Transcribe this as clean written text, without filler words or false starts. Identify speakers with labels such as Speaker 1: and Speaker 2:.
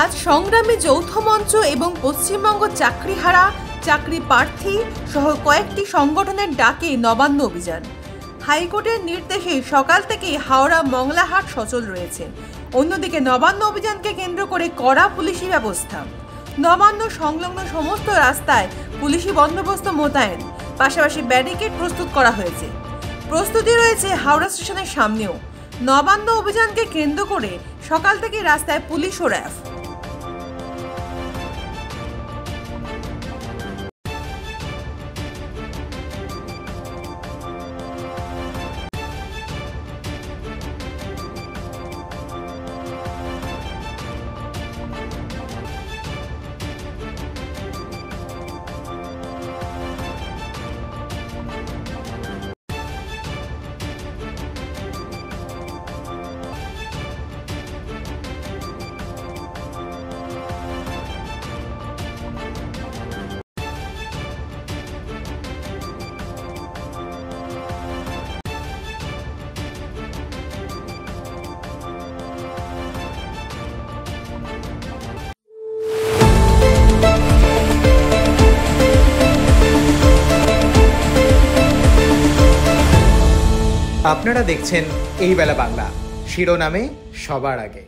Speaker 1: আজ সংগ্রামী যৌথ মঞ্চ এবং পশ্চিমবঙ্গ চাকরিহারা চাকরি প্রার্থী সহ কয়েকটি সংগঠনের ডাকে নবান্ন অভিযান। হাইকোর্টের নির্দেশে সকাল থেকেই হাওড়া মংলাহাট সচল রয়েছে। অন্যদিকে নবান্ন অভিযানকে কেন্দ্র করে কড়া পুলিশি ব্যবস্থা। নবান্ন সংলগ্ন সমস্ত রাস্তায় পুলিশি বন্দোবস্ত মোতায়েন, পাশাপাশি ব্যারিকেড প্রস্তুত করা হয়েছে। প্রস্তুতি রয়েছে হাওড়া স্টেশনের সামনেও। নবান্ন অভিযানকে কেন্দ্র করে সকাল থেকে রাস্তায় পুলিশ ও র্যাফ।
Speaker 2: আপনারা দেখছেন এই বেলা বাংলা, শিরোনামে সবার আগে।